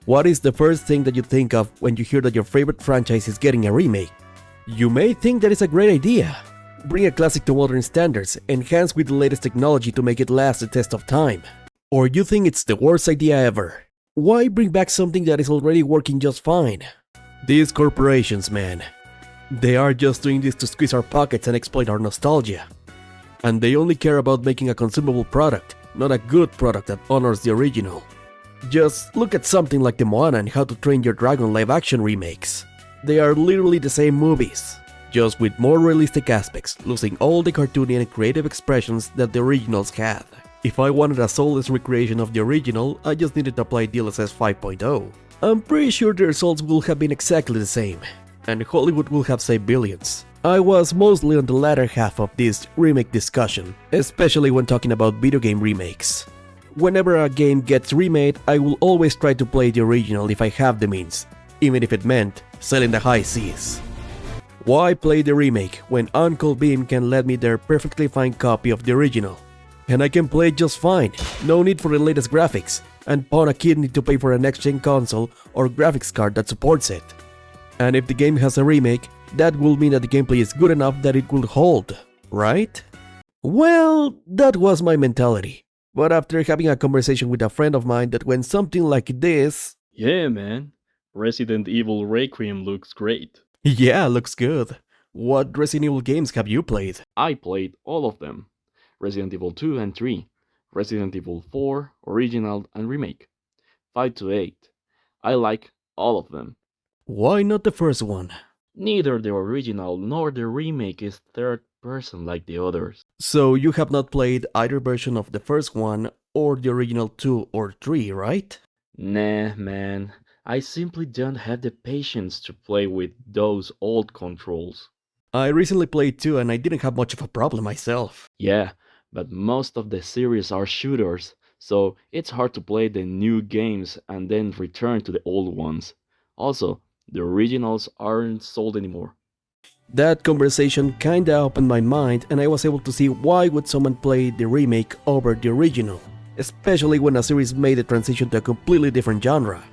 What is the first thing that you think of when you hear that your favorite franchise is getting a remake? You may think that is a great idea. Bring a classic to modern standards, enhance with the latest technology to make it last the test of time. Or you think it's the worst idea ever. Why bring back something that is already working just fine? These corporations, man. They are just doing this to squeeze our pockets and exploit our nostalgia. And they only care about making a consumable product, not a good product that honors the original. Just look at something like the Moana and How to Train Your Dragon live-action remakes. They are literally the same movies, just with more realistic aspects, losing all the cartoony and creative expressions that the originals had. If I wanted a soulless recreation of the original, I just needed to apply DLSS 5.0. I'm pretty sure the results will have been exactly the same, and Hollywood will have saved billions. I was mostly on the latter half of this remake discussion, especially when talking about video game remakes. Whenever a game gets remade, I will always try to play the original if I have the means, even if it meant selling the high seas. Why play the remake when Uncle Beam can let me their perfectly fine copy of the original? And I can play it just fine, no need for the latest graphics, and pawn a kidney to pay for a next-gen console or graphics card that supports it. And if the game has a remake, that will mean that the gameplay is good enough that it will hold, right? Well, that was my mentality. But after having a conversation with a friend of mine that went something like this... Yeah, man. Resident Evil Requiem looks great. Yeah, looks good. What Resident Evil games have you played? I played all of them. Resident Evil 2 and 3, Resident Evil 4, Original and Remake, 5 to 8. I like all of them. Why not the first one? Neither the original nor the remake is third person like the others. So you have not played either version of the first one or the original 2 or 3, right? Nah, man. I simply don't have the patience to play with those old controls. I recently played 2 and I didn't have much of a problem myself. Yeah, but most of the series are shooters, so it's hard to play the new games and then return to the old ones. Also, the originals aren't sold anymore. That conversation kinda opened my mind and I was able to see why would someone play the remake over the original, especially when a series made the transition to a completely different genre.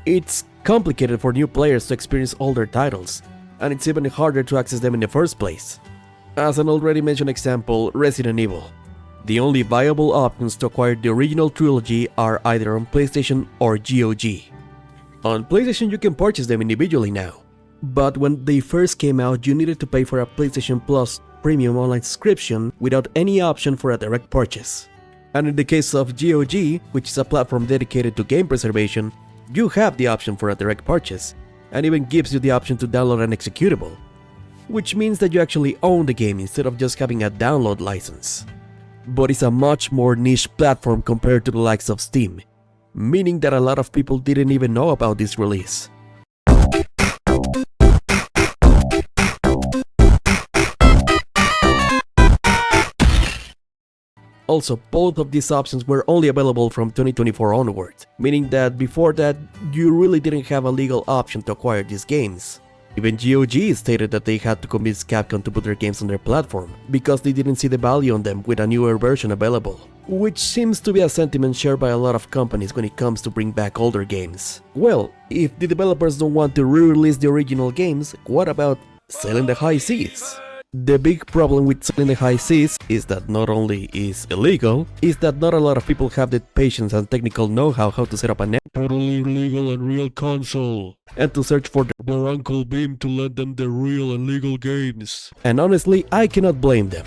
It's complicated for new players to experience older titles, and it's even harder to access them in the first place. As an already mentioned example, Resident Evil. The only viable options to acquire the original trilogy are either on PlayStation or GOG. On PlayStation you can purchase them individually now, but when they first came out you needed to pay for a PlayStation Plus premium online subscription without any option for a direct purchase. And in the case of GOG, which is a platform dedicated to game preservation, you have the option for a direct purchase, and even gives you the option to download an executable, which means that you actually own the game instead of just having a download license. But it's a much more niche platform compared to the likes of Steam, meaning that a lot of people didn't even know about this release. Also, both of these options were only available from 2024 onwards, meaning that before that, you really didn't have a legal option to acquire these games. Even GOG stated that they had to convince Capcom to put their games on their platform, because they didn't see the value on them with a newer version available. Which seems to be a sentiment shared by a lot of companies when it comes to bring back older games. Well, if the developers don't want to re-release the original games, what about selling the high seas? The big problem with selling the high seas is that not only is illegal, is that not a lot of people have the patience and technical know-how to set up a totally legal and real console, and to search for their Uncle Beam to lend them the real and legal games. And honestly, I cannot blame them.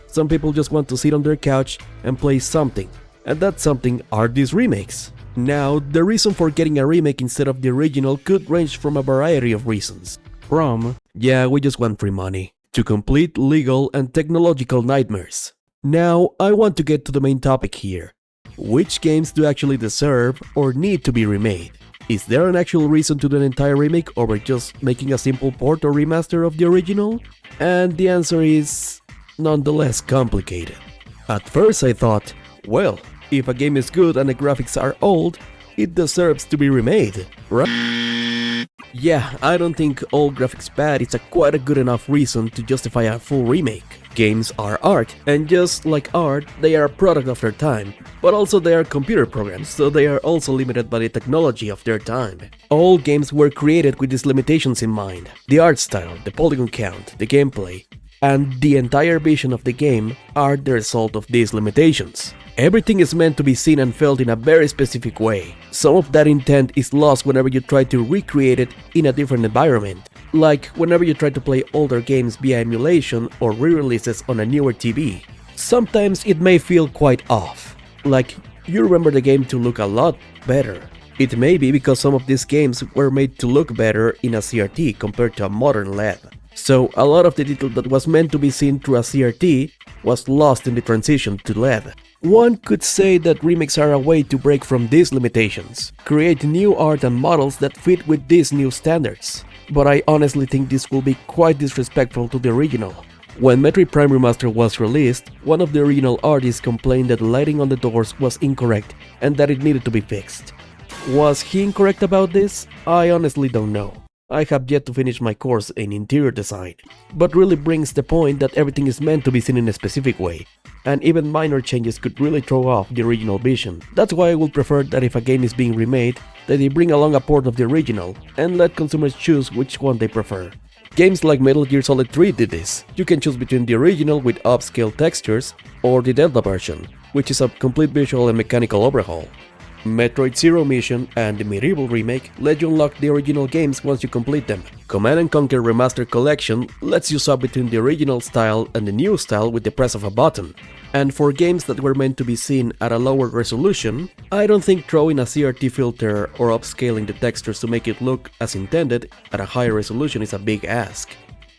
Some people just want to sit on their couch and play something, and that something are these remakes. Now, the reason for getting a remake instead of the original could range from a variety of reasons. From, yeah, we just want free money, to complete legal and technological nightmares. Now, I want to get to the main topic here. Which games do actually deserve or need to be remade? Is there an actual reason to do an entire remake over just making a simple port or remaster of the original? And the answer is nonetheless complicated. At first I thought, well, if a game is good and the graphics are old, it deserves to be remade, right? Yeah, I don't think old graphics bad is quite a good enough reason to justify a full remake. Games are art, and just like art, they are a product of their time, but also they are computer programs, so they are also limited by the technology of their time. All games were created with these limitations in mind. The art style, the polygon count, the gameplay, and the entire vision of the game are the result of these limitations. Everything is meant to be seen and felt in a very specific way. Some of that intent is lost whenever you try to recreate it in a different environment, like whenever you try to play older games via emulation or re-releases on a newer TV. Sometimes it may feel quite off, like you remember the game to look a lot better. It may be because some of these games were made to look better in a CRT compared to a modern LED. So a lot of the detail that was meant to be seen through a CRT was lost in the transition to LED. One could say that remakes are a way to break from these limitations, create new art and models that fit with these new standards. But I honestly think this will be quite disrespectful to the original. When Metroid Prime Remastered was released, one of the original artists complained that the lighting on the doors was incorrect and that it needed to be fixed. Was he incorrect about this? I honestly don't know. I have yet to finish my course in interior design, but really brings the point that everything is meant to be seen in a specific way, and even minor changes could really throw off the original vision. That's why I would prefer that if a game is being remade, that they bring along a port of the original, and let consumers choose which one they prefer. Games like Metal Gear Solid 3 did this. You can choose between the original with upscale textures, or the Delta version, which is a complete visual and mechanical overhaul. Metroid Zero Mission and the Medieval Remake let you unlock the original games once you complete them. Command & Conquer Remastered Collection lets you swap between the original style and the new style with the press of a button. And for games that were meant to be seen at a lower resolution, I don't think throwing a CRT filter or upscaling the textures to make it look as intended at a higher resolution is a big ask.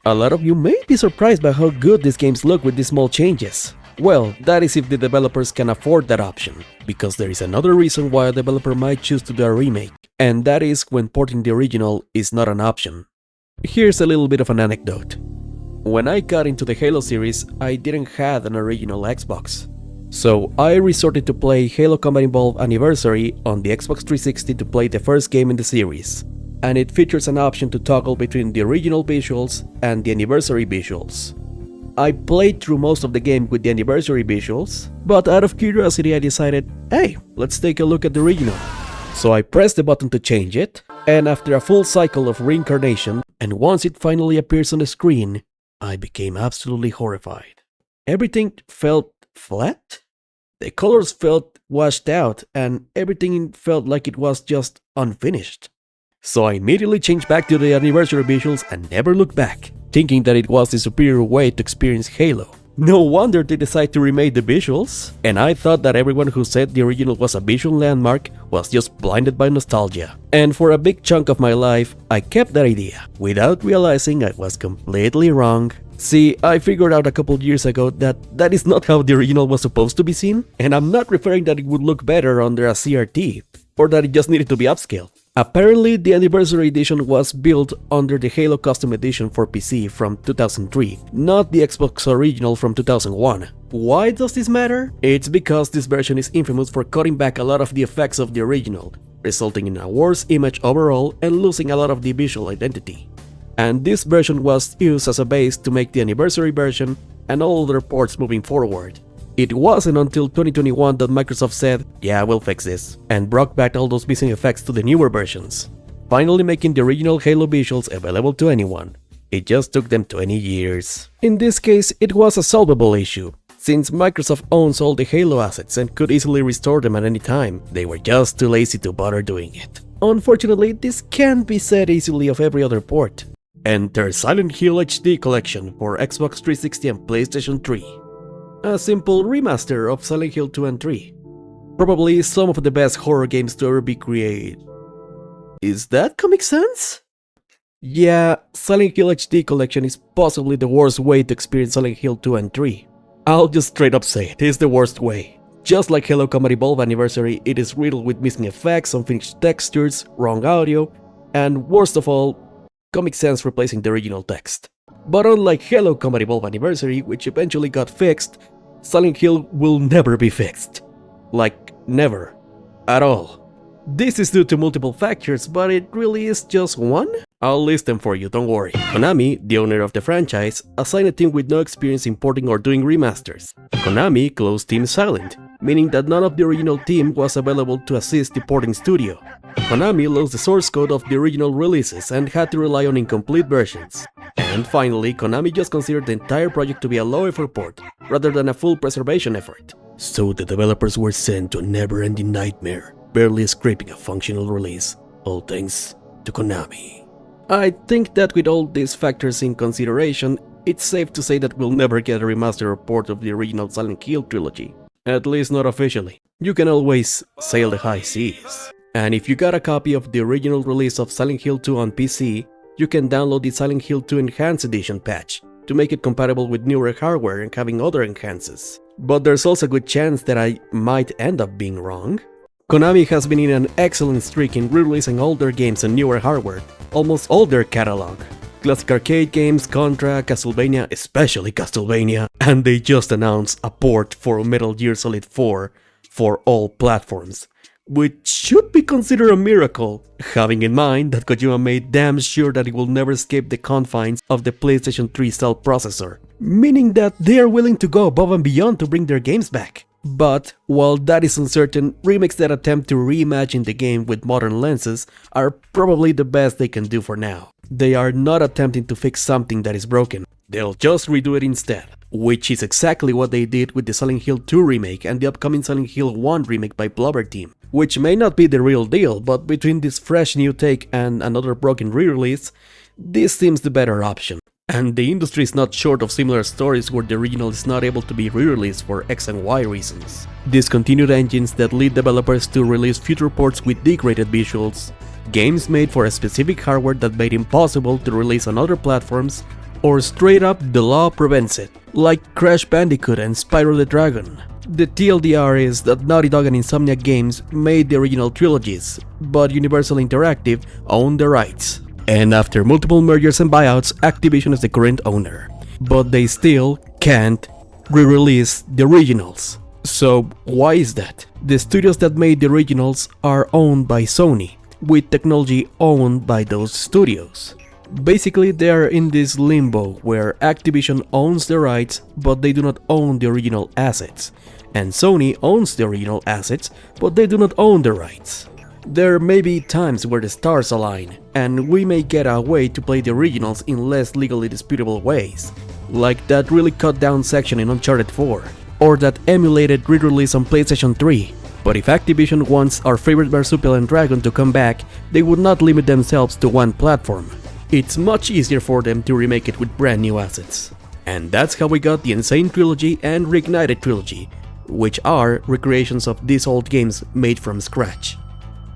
A lot of you may be surprised by how good these games look with these small changes. Well, that is if the developers can afford that option, because there is another reason why a developer might choose to do a remake, and that is when porting the original is not an option. Here's a little bit of an anecdote. When I got into the Halo series, I didn't have an original Xbox. So I resorted to play Halo Combat Evolved Anniversary on the Xbox 360 to play the first game in the series, and it features an option to toggle between the original visuals and the anniversary visuals. I played through most of the game with the anniversary visuals, but out of curiosity I decided, hey, let's take a look at the original. So I pressed the button to change it, and after a full cycle of reincarnation, and once it finally appears on the screen, I became absolutely horrified. Everything felt flat? The colors felt washed out, and everything felt like it was just unfinished. So I immediately changed back to the anniversary visuals and never looked back, thinking that it was the superior way to experience Halo. No wonder they decided to remake the visuals, and I thought that everyone who said the original was a visual landmark was just blinded by nostalgia. And for a big chunk of my life, I kept that idea, without realizing I was completely wrong. See, I figured out a couple years ago that that is not how the original was supposed to be seen, and I'm not referring that it would look better under a CRT, or that it just needed to be upscaled. Apparently, the Anniversary Edition was built under the Halo Custom Edition for PC from 2003, not the Xbox Original from 2001. Why does this matter? It's because this version is infamous for cutting back a lot of the effects of the original, resulting in a worse image overall and losing a lot of the visual identity. And this version was used as a base to make the Anniversary version and all other ports moving forward. It wasn't until 2021 that Microsoft said, yeah, we'll fix this, and brought back all those missing effects to the newer versions, finally making the original Halo visuals available to anyone. It just took them 20 years. In this case, it was a solvable issue. Since Microsoft owns all the Halo assets and could easily restore them at any time, they were just too lazy to bother doing it. Unfortunately, this can't be said easily of every other port. Enter Silent Hill HD Collection for Xbox 360 and PlayStation 3. A simple remaster of Silent Hill 2 and 3. Probably some of the best horror games to ever be created. Is that Comic Sans? Yeah, Silent Hill HD Collection is possibly the worst way to experience Silent Hill 2 and 3. I'll just straight up say it is the worst way. Just like Halo Combat Evolved Anniversary, it is riddled with missing effects, unfinished textures, wrong audio, and worst of all, Comic Sans replacing the original text. But unlike Halo Combat Evolved Anniversary, which eventually got fixed, Silent Hill will never be fixed. Like, never. At all. This is due to multiple factors, but it really is just one? I'll list them for you, don't worry. Konami, the owner of the franchise, assigned a team with no experience importing or doing remasters. Konami closed Team Silent, meaning that none of the original team was available to assist the porting studio. Konami lost the source code of the original releases and had to rely on incomplete versions. And finally, Konami just considered the entire project to be a low-effort port, rather than a full preservation effort. So the developers were sent to a never-ending nightmare, barely scraping a functional release, all thanks to Konami. I think that with all these factors in consideration, it's safe to say that we'll never get a remastered or port of the original Silent Hill trilogy. At least not officially. You can always sail the high seas. And if you got a copy of the original release of Silent Hill 2 on PC, you can download the Silent Hill 2 Enhanced Edition patch to make it compatible with newer hardware and having other enhances. But there's also a good chance that I might end up being wrong. Konami has been in an excellent streak in re-releasing older games and newer hardware, almost all their catalog. Classic arcade games, Contra, Castlevania, especially Castlevania, and they just announced a port for Metal Gear Solid 4 for all platforms, which should be considered a miracle, having in mind that Kojima made damn sure that it will never escape the confines of the PlayStation 3 cell processor, meaning that they are willing to go above and beyond to bring their games back. But while that is uncertain, remakes that attempt to reimagine the game with modern lenses are probably the best they can do for now. They are not attempting to fix something that is broken, they'll just redo it instead, which is exactly what they did with the Silent Hill 2 remake and the upcoming Silent Hill 1 remake by Blubber Team, which may not be the real deal, but between this fresh new take and another broken re-release, this seems the better option. And the industry is not short of similar stories where the original is not able to be re-released for X and Y reasons. Discontinued engines that lead developers to release future ports with degraded visuals, games made for a specific hardware that made it impossible to release on other platforms, or straight up the law prevents it, like Crash Bandicoot and Spyro the Dragon. The TLDR is that Naughty Dog and Insomniac Games made the original trilogies, but Universal Interactive owned the rights. And after multiple mergers and buyouts, Activision is the current owner. But they still can't re-release the originals. So why is that? The studios that made the originals are owned by Sony, with technology owned by those studios. Basically, they are in this limbo where Activision owns the rights, but they do not own the original assets. And Sony owns the original assets, but they do not own the rights. There may be times where the stars align, and we may get a way to play the originals in less legally disputable ways, like that really cut down section in Uncharted 4, or that emulated re-release on PlayStation 3. But if Activision wants our favorite Marsupial Dragon to come back, they would not limit themselves to one platform. It's much easier for them to remake it with brand new assets. And that's how we got the Insane Trilogy and Reignited Trilogy, which are recreations of these old games made from scratch.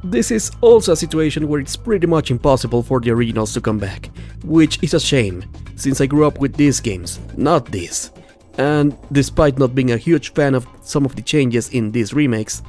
This is also a situation where it's pretty much impossible for the originals to come back, which is a shame, since I grew up with these games, not this. And despite not being a huge fan of some of the changes in these remakes,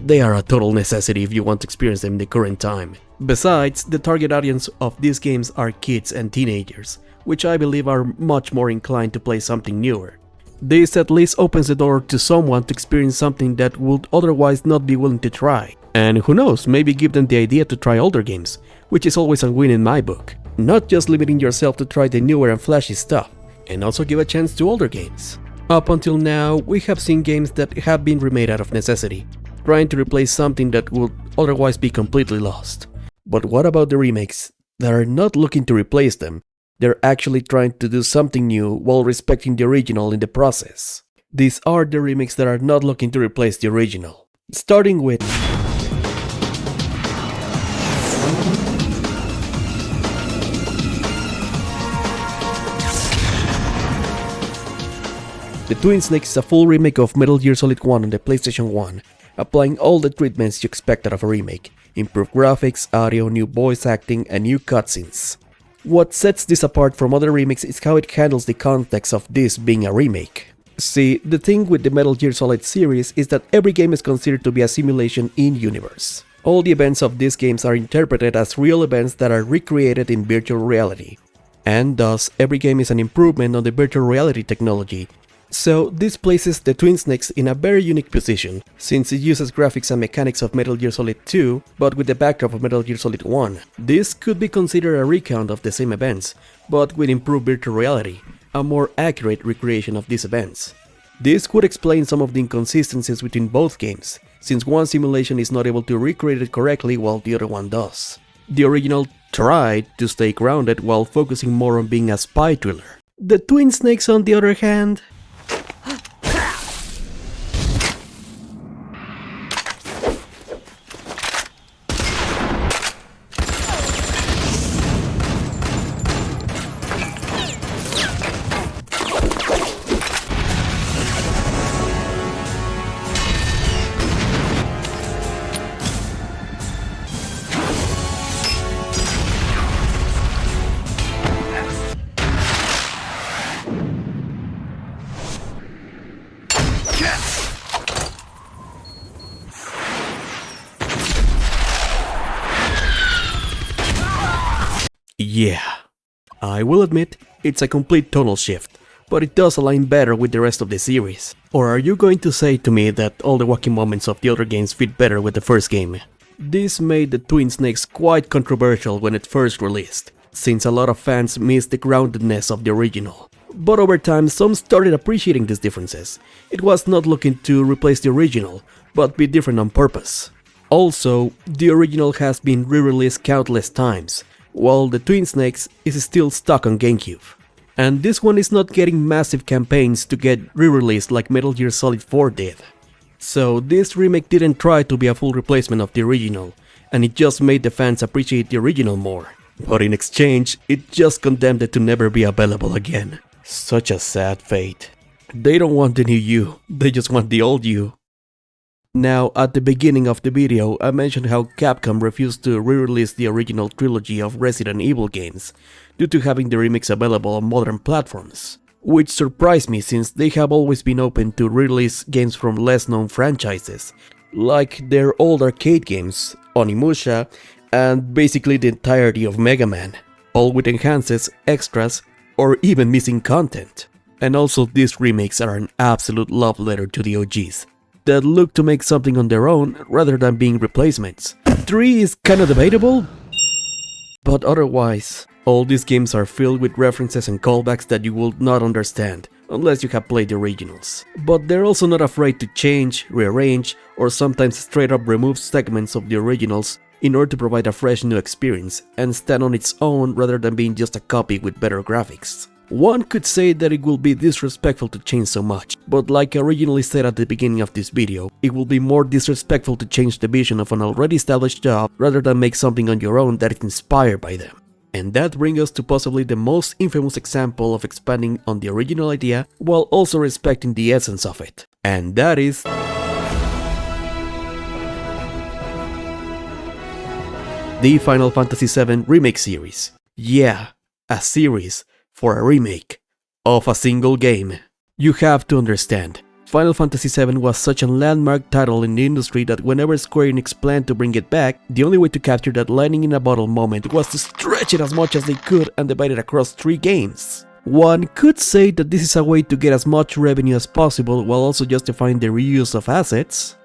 they are a total necessity if you want to experience them in the current time. Besides, the target audience of these games are kids and teenagers, which I believe are much more inclined to play something newer. This at least opens the door to someone to experience something that would otherwise not be willing to try. And who knows, maybe give them the idea to try older games, which is always a win in my book. Not just limiting yourself to try the newer and flashy stuff, and also give a chance to older games. Up until now, we have seen games that have been remade out of necessity, trying to replace something that would otherwise be completely lost. But what about the remakes that are not looking to replace them? They're actually trying to do something new while respecting the original in the process. These are the remakes that are not looking to replace the original. Starting with The Twin Snakes is a full remake of Metal Gear Solid 1 on the PlayStation 1, applying all the treatments you expect out of a remake: improved graphics, audio, new voice acting, and new cutscenes. What sets this apart from other remakes is how it handles the context of this being a remake. See, the thing with the Metal Gear Solid series is that every game is considered to be a simulation in-universe. All the events of these games are interpreted as real events that are recreated in virtual reality. And thus, every game is an improvement on the virtual reality technology, So this places the Twin Snakes in a very unique position, since it uses graphics and mechanics of Metal Gear Solid 2, but with the backdrop of Metal Gear Solid 1. This could be considered a recount of the same events, but with improved virtual reality, a more accurate recreation of these events. This could explain some of the inconsistencies between both games, since one simulation is not able to recreate it correctly while the other one does. The original tried to stay grounded while focusing more on being a spy thriller. The Twin Snakes, on the other hand, yeah, I will admit, it's a complete tonal shift, but it does align better with the rest of the series. Or are you going to say to me that all the wacky moments of the other games fit better with the first game? This made the Twin Snakes quite controversial when it first released, since a lot of fans missed the groundedness of the original. But over time, some started appreciating these differences. It was not looking to replace the original, but be different on purpose. Also, the original has been re-released countless times, while the Twin Snakes is still stuck on GameCube. And this one is not getting massive campaigns to get re-released like Metal Gear Solid 4 did. So this remake didn't try to be a full replacement of the original, and it just made the fans appreciate the original more. But in exchange, it just condemned it to never be available again. Such a sad fate. They don't want the new you, they just want the old you. Now, at the beginning of the video, I mentioned how Capcom refused to re-release the original trilogy of Resident Evil games, due to having the remakes available on modern platforms. Which surprised me since they have always been open to re-release games from less known franchises, like their old arcade games, Onimusha, and basically the entirety of Mega Man, all with enhances, extras, or even missing content. And also these remakes are an absolute love letter to the OGs, that look to make something on their own rather than being replacements. 3 is kinda debatable, but otherwise, all these games are filled with references and callbacks that you will not understand unless you have played the originals. But they're also not afraid to change, rearrange, or sometimes straight up remove segments of the originals in order to provide a fresh new experience and stand on its own rather than being just a copy with better graphics. One could say that it will be disrespectful to change so much, but like I originally said at the beginning of this video, it will be more disrespectful to change the vision of an already established job rather than make something on your own that is inspired by them. And that brings us to possibly the most infamous example of expanding on the original idea while also respecting the essence of it. And that is the Final Fantasy VII Remake series. Yeah, a series for a remake of a single game. You have to understand, Final Fantasy VII was such a landmark title in the industry that whenever Square Enix planned to bring it back, the only way to capture that lightning in a bottle moment was to stretch it as much as they could and divide it across 3 games. One could say that this is a way to get as much revenue as possible while also justifying the reuse of assets.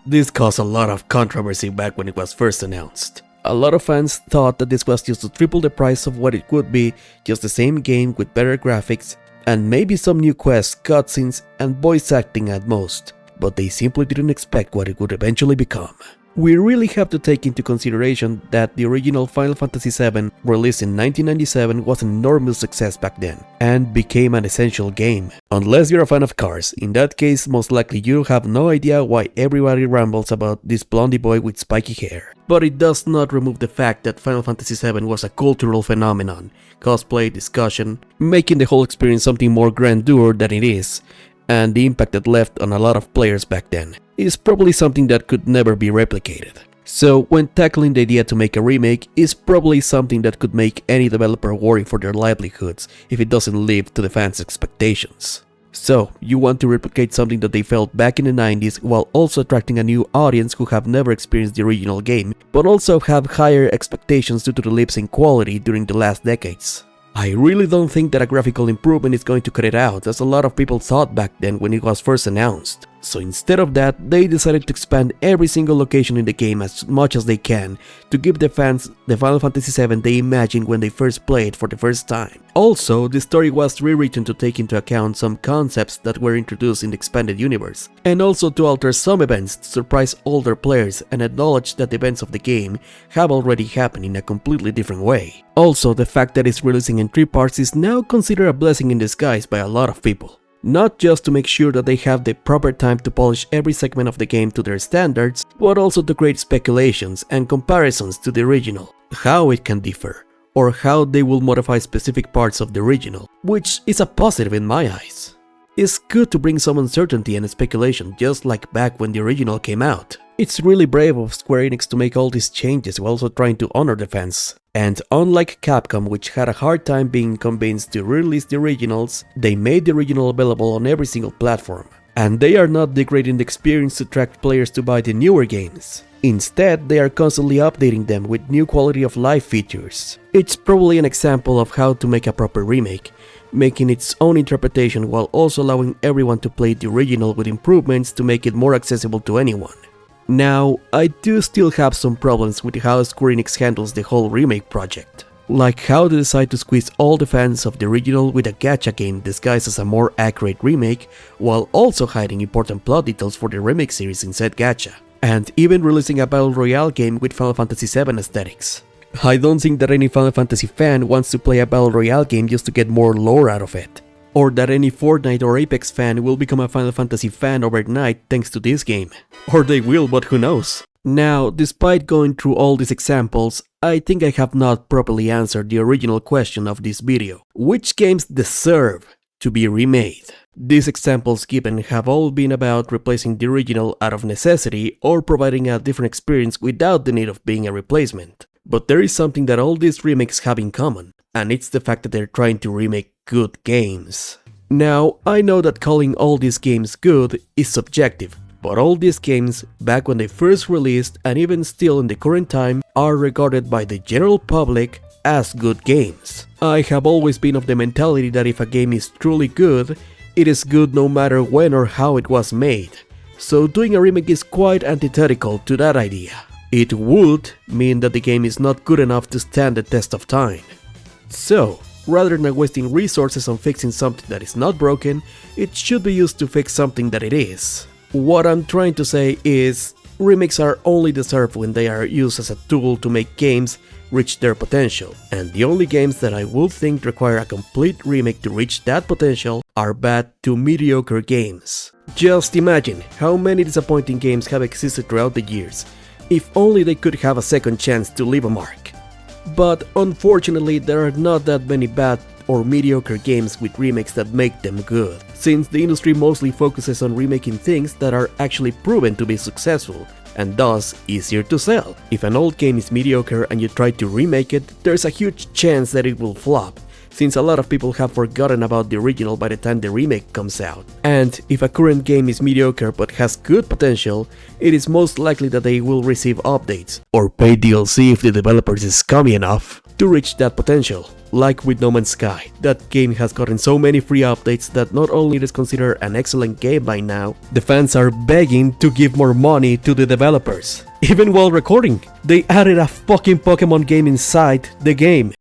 This caused a lot of controversy back when it was first announced. A lot of fans thought that this was just to triple the price of what it would be, just the same game with better graphics, and maybe some new quests, cutscenes, and voice acting at most, but they simply didn't expect what it would eventually become. We really have to take into consideration that the original Final Fantasy VII, released in 1997, was an enormous success back then, and became an essential game. Unless you're a fan of cars, in that case most likely you have no idea why everybody rambles about this blondie boy with spiky hair. But it does not remove the fact that Final Fantasy VII was a cultural phenomenon, cosplay, discussion, making the whole experience something more grandeur than it is, and the impact it left on a lot of players back then is probably something that could never be replicated. So when tackling the idea to make a remake is probably something that could make any developer worry for their livelihoods if it doesn't live to the fans' expectations. So you want to replicate something that they felt back in the 90s while also attracting a new audience who have never experienced the original game, but also have higher expectations due to the leaps in quality during the last decades. I really don't think that a graphical improvement is going to cut it out, as a lot of people thought back then when it was first announced. So instead of that, they decided to expand every single location in the game as much as they can to give the fans the Final Fantasy VII they imagined when they first played for the first time. Also, the story was rewritten to take into account some concepts that were introduced in the expanded universe, and also to alter some events to surprise older players and acknowledge that the events of the game have already happened in a completely different way. Also, the fact that it's releasing in 3 parts is now considered a blessing in disguise by a lot of people. Not just to make sure that they have the proper time to polish every segment of the game to their standards, but also to create speculations and comparisons to the original, how it can differ, or how they will modify specific parts of the original, which is a positive in my eyes. It's good to bring some uncertainty and speculation just like back when the original came out. It's really brave of Square Enix to make all these changes while also trying to honor the fans. And unlike Capcom, which had a hard time being convinced to release the originals, they made the original available on every single platform. And they are not degrading the experience to attract players to buy the newer games. Instead, they are constantly updating them with new quality of life features. It's probably an example of how to make a proper remake, making its own interpretation while also allowing everyone to play the original with improvements to make it more accessible to anyone. Now, I do still have some problems with how Square Enix handles the whole remake project. Like how they decide to squeeze all the fans of the original with a gacha game disguised as a more accurate remake, while also hiding important plot details for the remake series in said gacha. And even releasing a battle royale game with Final Fantasy VII aesthetics. I don't think that any Final Fantasy fan wants to play a battle royale game just to get more lore out of it. Or that any Fortnite or Apex fan will become a Final Fantasy fan overnight thanks to this game. Or they will, but who knows. Now, despite going through all these examples, I think I have not properly answered the original question of this video. Which games deserve to be remade? These examples given have all been about replacing the original out of necessity or providing a different experience without the need of being a replacement. But there is something that all these remakes have in common, and it's the fact that they're trying to remake good games. Now, I know that calling all these games good is subjective, but all these games, back when they first released and even still in the current time, are regarded by the general public as good games. I have always been of the mentality that if a game is truly good, it is good no matter when or how it was made. So doing a remake is quite antithetical to that idea. It would mean that the game is not good enough to stand the test of time. So, rather than wasting resources on fixing something that is not broken, it should be used to fix something that it is. What I'm trying to say is, remakes are only deserved when they are used as a tool to make games reach their potential, and the only games that I would think require a complete remake to reach that potential are bad to mediocre games. Just imagine how many disappointing games have existed throughout the years, if only they could have a second chance to leave a mark. But unfortunately, there are not that many bad or mediocre games with remakes that make them good, since the industry mostly focuses on remaking things that are actually proven to be successful, and thus easier to sell. If an old game is mediocre and you try to remake it, there's a huge chance that it will flop, since a lot of people have forgotten about the original by the time the remake comes out. And if a current game is mediocre but has good potential, it is most likely that they will receive updates, or pay DLC if the developers is scummy enough to reach that potential. Like with No Man's Sky, that game has gotten so many free updates that not only it is considered an excellent game by now, the fans are begging to give more money to the developers. Even while recording, they added a fucking Pokemon game inside the game.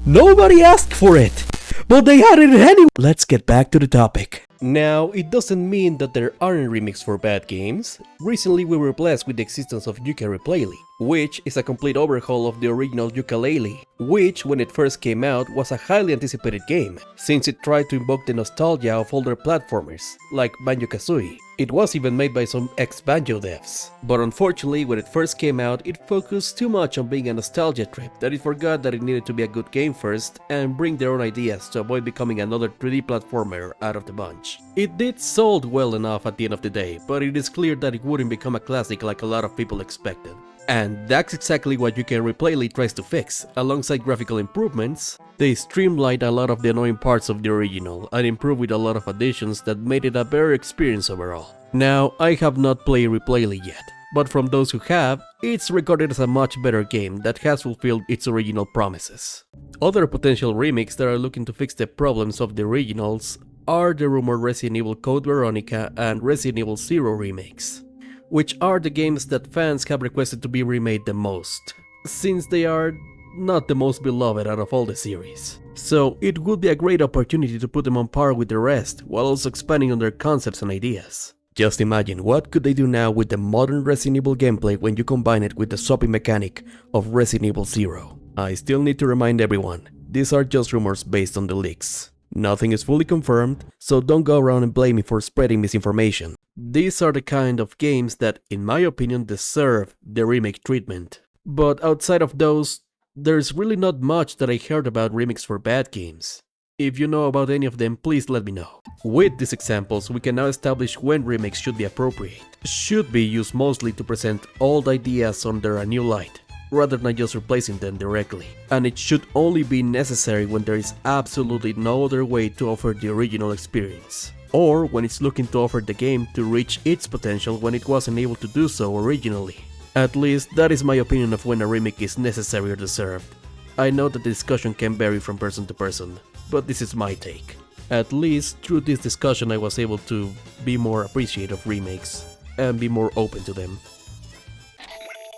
Nobody asked for it, but they added it anyway. Let's get back to the topic. Now, it doesn't mean that there aren't remakes for bad games. Recently we were blessed with the existence of Yooka-Laylee, which is a complete overhaul of the original Yooka-Laylee, which when it first came out was a highly anticipated game, since it tried to invoke the nostalgia of older platformers, like Banjo-Kazooie. It was even made by some ex-Banjo devs. But unfortunately, when it first came out, it focused too much on being a nostalgia trip that it forgot that it needed to be a good game first and bring their own ideas to avoid becoming another 3D platformer out of the bunch. It did sold well enough at the end of the day, but it is clear that it wouldn't become a classic like a lot of people expected. And that's exactly what Yooka-Laylee tries to fix. Alongside graphical improvements, they streamlined a lot of the annoying parts of the original and improved with a lot of additions that made it a better experience overall. Now, I have not played Laylee yet, But from those who have, it's regarded as a much better game that has fulfilled its original promises. Other potential remakes that are looking to fix the problems of the originals are the rumored Resident Evil Code Veronica and Resident Evil Zero remakes, which are the games that fans have requested to be remade the most, since they are not the most beloved out of all the series. So it would be a great opportunity to put them on par with the rest, while also expanding on their concepts and ideas. Just imagine what could they do now with the modern Resident Evil gameplay when you combine it with the swapping mechanic of Resident Evil Zero. I still need to remind everyone, these are just rumors based on the leaks. Nothing is fully confirmed, so don't go around and blame me for spreading misinformation. These are the kind of games that, in my opinion, deserve the remake treatment. But outside of those, there's really not much that I heard about remakes for bad games. If you know about any of them, please let me know. With these examples, we can now establish when remakes should be appropriate. Should be used mostly to present old ideas under a new light, rather than just replacing them directly. And it should only be necessary when there is absolutely no other way to offer the original experience, or when it's looking to offer the game to reach its potential when it wasn't able to do so originally. At least that is my opinion of when a remake is necessary or deserved. I know that the discussion can vary from person to person, but this is my take. At least through this discussion I was able to be more appreciative of remakes and be more open to them.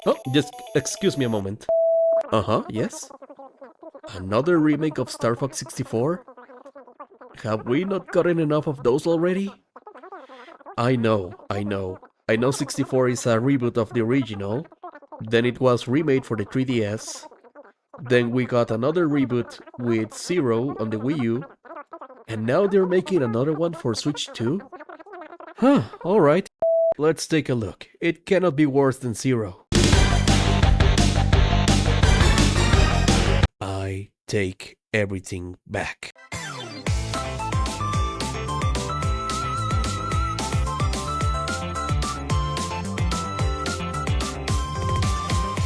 Oh, just excuse me a moment. Yes? Another remake of Star Fox 64? Have we not gotten enough of those already? I know 64 is a reboot of the original, then it was remade for the 3DS, then we got another reboot with Zero on the Wii U, and now they're making another one for Switch 2? Alright, let's take a look. It cannot be worse than Zero. I take everything back.